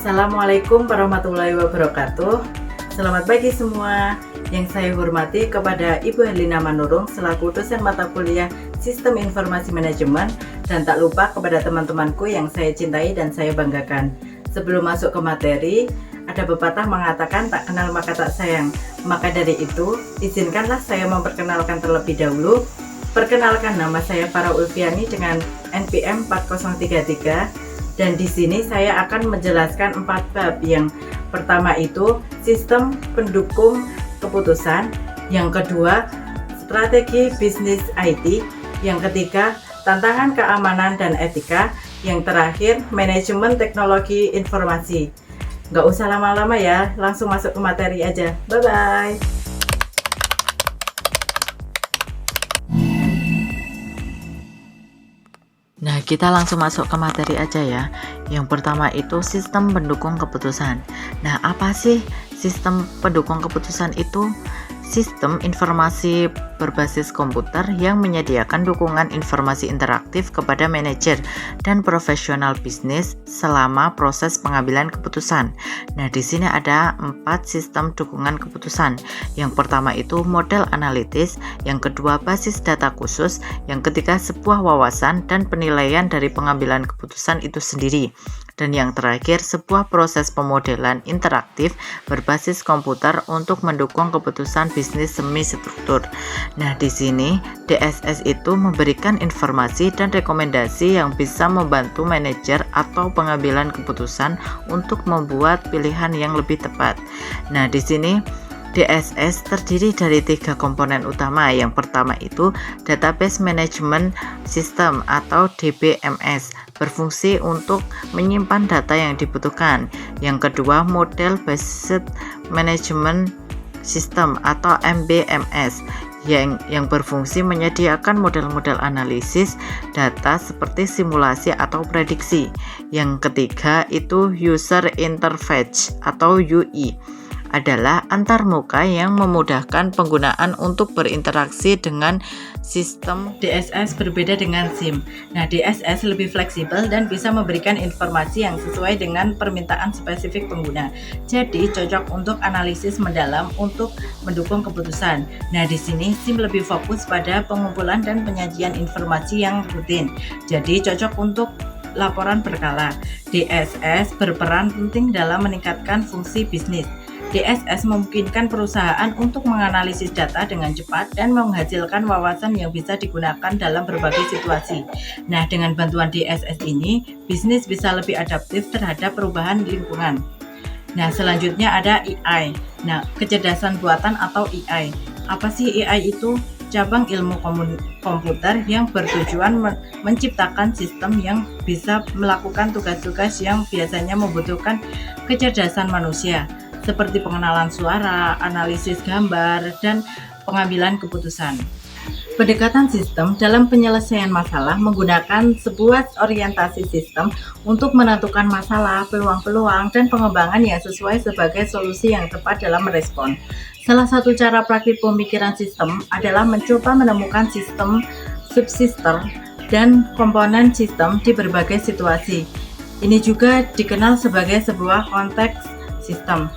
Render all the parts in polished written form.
Assalamualaikum warahmatullahi wabarakatuh. Selamat pagi semua. Yang saya hormati kepada Ibu Helina Manurung selaku dosen mata kuliah Sistem Informasi Manajemen, dan tak lupa kepada teman-temanku yang saya cintai dan saya banggakan. Sebelum masuk ke materi, ada pepatah mengatakan tak kenal maka tak sayang. Maka dari itu, izinkanlah saya memperkenalkan terlebih dahulu. Perkenalkan, nama saya Farah Ulfiani dengan NPM 4033. Dan di sini saya akan menjelaskan 4 bab. Yang pertama itu sistem pendukung keputusan, yang kedua strategi bisnis IT, yang ketiga tantangan keamanan dan etika, yang terakhir manajemen teknologi informasi. Nggak usah lama-lama ya, langsung masuk ke materi aja. Bye-bye. Nah, kita langsung masuk ke materi aja ya. Yang pertama itu sistem pendukung keputusan. Nah, apa sih sistem pendukung keputusan itu? Sistem informasi berbasis komputer yang menyediakan dukungan informasi interaktif kepada manajer dan profesional bisnis selama proses pengambilan keputusan. Nah, di sini ada 4 sistem dukungan keputusan. Yang pertama itu model analitis, yang kedua basis data khusus, yang ketiga sebuah wawasan dan penilaian dari pengambilan keputusan itu sendiri. Dan yang terakhir, sebuah proses pemodelan interaktif berbasis komputer untuk mendukung keputusan bisnis semi struktur. Nah, di sini DSS itu memberikan informasi dan rekomendasi yang bisa membantu manajer atau pengambilan keputusan untuk membuat pilihan yang lebih tepat. Nah, di sini DSS terdiri dari 3 komponen utama. Yang pertama itu Database Management System atau DBMS, berfungsi untuk menyimpan data yang dibutuhkan. Yang kedua Model Based Management System atau MBMS, yang berfungsi menyediakan model-model analisis data seperti simulasi atau prediksi. Yang ketiga itu User Interface atau UI, adalah antarmuka yang memudahkan penggunaan untuk berinteraksi dengan sistem. DSS berbeda dengan SIM. Nah, DSS lebih fleksibel dan bisa memberikan informasi yang sesuai dengan permintaan spesifik pengguna. Jadi, cocok untuk analisis mendalam untuk mendukung keputusan. Nah, di sini SIM lebih fokus pada pengumpulan dan penyajian informasi yang rutin. Jadi, cocok untuk laporan berkala. DSS berperan penting dalam meningkatkan fungsi bisnis. DSS memungkinkan perusahaan untuk menganalisis data dengan cepat dan menghasilkan wawasan yang bisa digunakan dalam berbagai situasi. Nah, dengan bantuan DSS ini, bisnis bisa lebih adaptif terhadap perubahan lingkungan. Nah, selanjutnya ada AI. Nah, kecerdasan buatan atau AI. Apa sih AI itu? Cabang ilmu komputer yang bertujuan menciptakan sistem yang bisa melakukan tugas-tugas yang biasanya membutuhkan kecerdasan manusia, seperti pengenalan suara, analisis gambar, dan pengambilan keputusan. Pendekatan sistem dalam penyelesaian masalah menggunakan sebuah orientasi sistem untuk menentukan masalah, peluang-peluang, dan pengembangan yang sesuai sebagai solusi yang tepat dalam merespon. Salah satu cara praktik pemikiran sistem adalah mencoba menemukan sistem, subsistem, dan komponen sistem di berbagai situasi. Ini juga dikenal sebagai sebuah konteks sistem.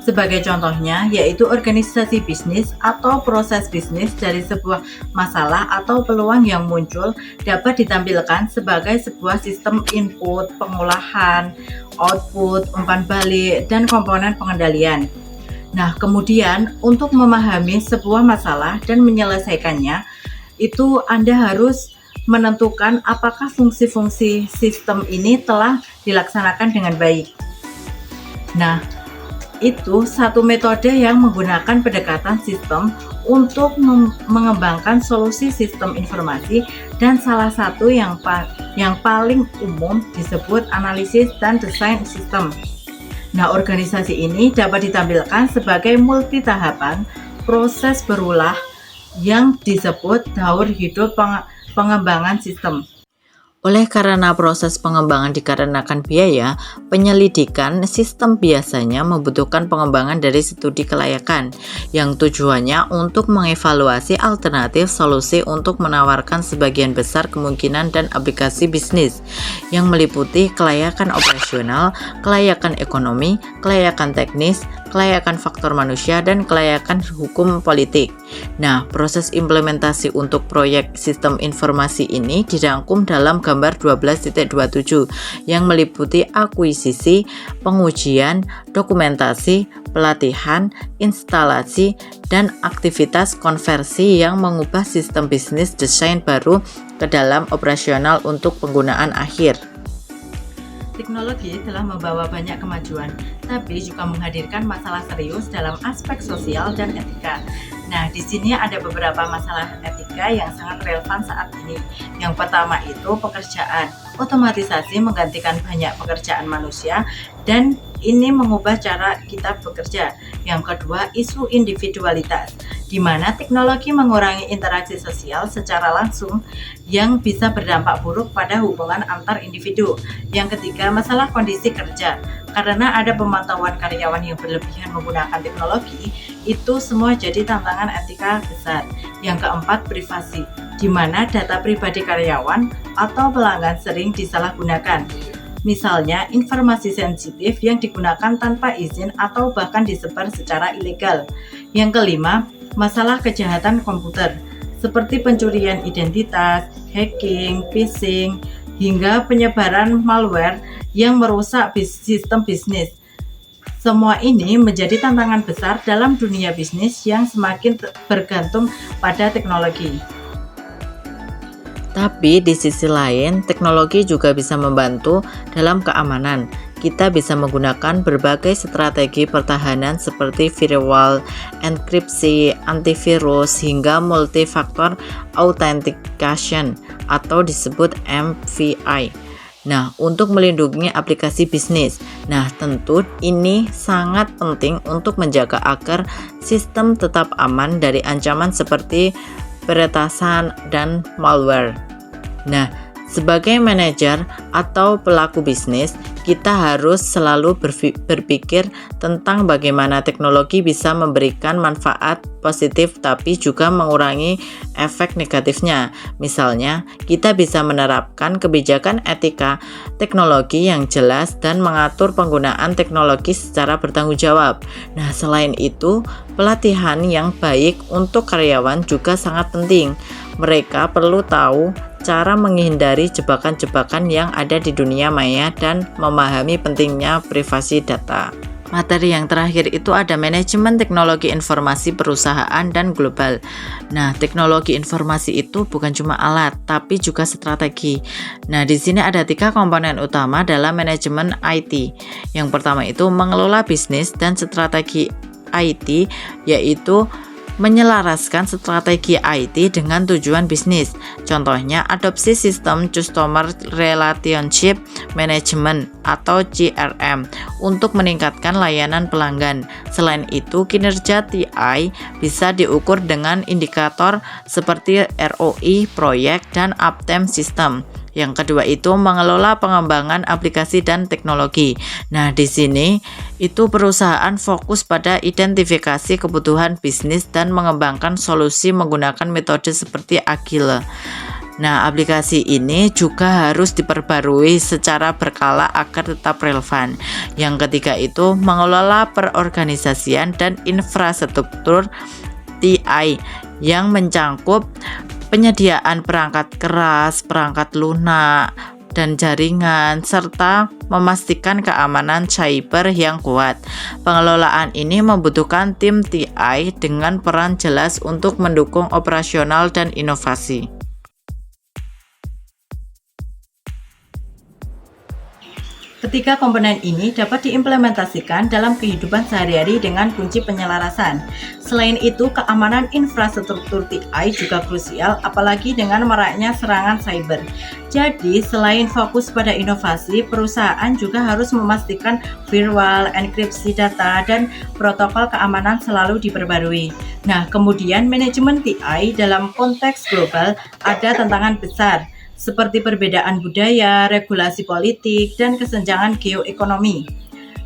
Sebagai contohnya, yaitu organisasi bisnis atau proses bisnis dari sebuah masalah atau peluang yang muncul dapat ditampilkan sebagai sebuah sistem input, pengolahan, output, umpan balik, dan komponen pengendalian. Nah, kemudian untuk memahami sebuah masalah dan menyelesaikannya, itu Anda harus menentukan apakah fungsi-fungsi sistem ini telah dilaksanakan dengan baik. Nah, itu satu metode yang menggunakan pendekatan sistem untuk mengembangkan solusi sistem informasi, dan salah satu yang paling umum disebut analisis dan desain sistem. Nah, organisasi ini dapat ditampilkan sebagai multi-tahapan proses berulah yang disebut daur hidup pengembangan sistem. Oleh karena proses pengembangan dikarenakan biaya, penyelidikan sistem biasanya membutuhkan pengembangan dari studi kelayakan yang tujuannya untuk mengevaluasi alternatif solusi untuk menawarkan sebagian besar kemungkinan dan aplikasi bisnis yang meliputi kelayakan operasional, kelayakan ekonomi, kelayakan teknis, kelayakan faktor manusia, dan kelayakan hukum politik. Nah, proses implementasi untuk proyek sistem informasi ini dirangkum dalam gambar 12.27 yang meliputi akuisisi, pengujian, dokumentasi, pelatihan, instalasi, dan aktivitas konversi yang mengubah sistem bisnis desain baru ke dalam operasional untuk penggunaan akhir. Teknologi telah membawa banyak kemajuan, tapi juga menghadirkan masalah serius dalam aspek sosial dan etika. Nah, di sini ada beberapa masalah etika yang sangat relevan saat ini. Yang pertama itu pekerjaan. Otomatisasi menggantikan banyak pekerjaan manusia dan ini mengubah cara kita bekerja. Yang kedua, isu individualitas, di mana teknologi mengurangi interaksi sosial secara langsung yang bisa berdampak buruk pada hubungan antar individu. Yang ketiga, masalah kondisi kerja. Karena ada pemantauan karyawan yang berlebihan menggunakan teknologi, itu semua jadi tantangan etika besar. Yang keempat, privasi, di mana data pribadi karyawan atau pelanggan sering disalahgunakan. Misalnya, informasi sensitif yang digunakan tanpa izin atau bahkan disebar secara ilegal. Yang kelima, masalah kejahatan komputer, seperti pencurian identitas, hacking, phishing, hingga penyebaran malware yang merusak sistem bisnis. Semua ini menjadi tantangan besar dalam dunia bisnis yang semakin bergantung pada teknologi. Tapi di sisi lain, teknologi juga bisa membantu dalam keamanan. Kita bisa menggunakan berbagai strategi pertahanan seperti firewall, enkripsi, antivirus, hingga multifaktor authentication atau disebut MFI. Nah, untuk melindungi aplikasi bisnis. Nah, tentu ini sangat penting untuk menjaga agar sistem tetap aman dari ancaman seperti peretasan dan malware. Nah, sebagai manajer atau pelaku bisnis, kita harus selalu berpikir tentang bagaimana teknologi bisa memberikan manfaat positif tapi juga mengurangi efek negatifnya. Misalnya, kita bisa menerapkan kebijakan etika teknologi yang jelas dan mengatur penggunaan teknologi secara bertanggung jawab. Nah, selain itu, pelatihan yang baik untuk karyawan juga sangat penting. Mereka perlu tahu cara menghindari jebakan-jebakan yang ada di dunia maya dan memahami pentingnya privasi data. Materi yang terakhir itu ada manajemen teknologi informasi perusahaan dan global. Nah, teknologi informasi itu bukan cuma alat, tapi juga strategi. Nah, di sini ada 3 komponen utama dalam manajemen IT. Yang pertama itu mengelola bisnis dan strategi IT, yaitu menyelaraskan strategi IT dengan tujuan bisnis. Contohnya, adopsi sistem Customer Relationship Management atau CRM untuk meningkatkan layanan pelanggan. Selain itu, kinerja TI bisa diukur dengan indikator seperti ROI proyek dan uptime system. Yang kedua itu mengelola pengembangan aplikasi dan teknologi. Nah, di sini itu perusahaan fokus pada identifikasi kebutuhan bisnis dan mengembangkan solusi menggunakan metode seperti Agile. Nah, aplikasi ini juga harus diperbarui secara berkala agar tetap relevan. Yang ketiga itu mengelola perorganisasian dan infrastruktur TI yang mencangkup penyediaan perangkat keras, perangkat lunak, dan jaringan, serta memastikan keamanan cyber yang kuat. Pengelolaan ini membutuhkan tim TI dengan peran jelas untuk mendukung operasional dan inovasi. Ketiga komponen ini dapat diimplementasikan dalam kehidupan sehari-hari dengan kunci penyelarasan. Selain itu, keamanan infrastruktur TI juga krusial, apalagi dengan maraknya serangan cyber. Jadi, selain fokus pada inovasi, perusahaan juga harus memastikan firewall, enkripsi data, dan protokol keamanan selalu diperbarui. Nah, kemudian manajemen TI dalam konteks global ada tantangan besar, seperti perbedaan budaya, regulasi politik, dan kesenjangan geoekonomi.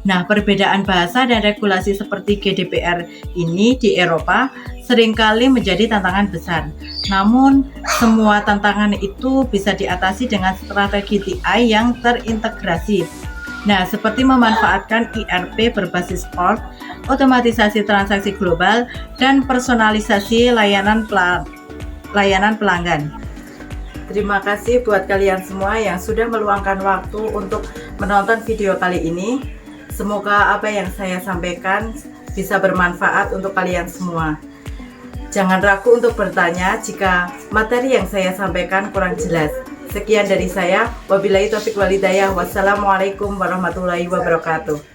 Nah, perbedaan bahasa dan regulasi seperti GDPR ini di Eropa seringkali menjadi tantangan besar. Namun, semua tantangan itu bisa diatasi dengan strategi TI yang terintegrasi. Nah, seperti memanfaatkan ERP berbasis Port, otomatisasi transaksi global, dan personalisasi layanan pelanggan. Terima kasih buat kalian semua yang sudah meluangkan waktu untuk menonton video kali ini. Semoga apa yang saya sampaikan bisa bermanfaat untuk kalian semua. Jangan ragu untuk bertanya jika materi yang saya sampaikan kurang jelas. Sekian dari saya. Wabillahi taufiq wal hidayah. Wassalamualaikum warahmatullahi wabarakatuh.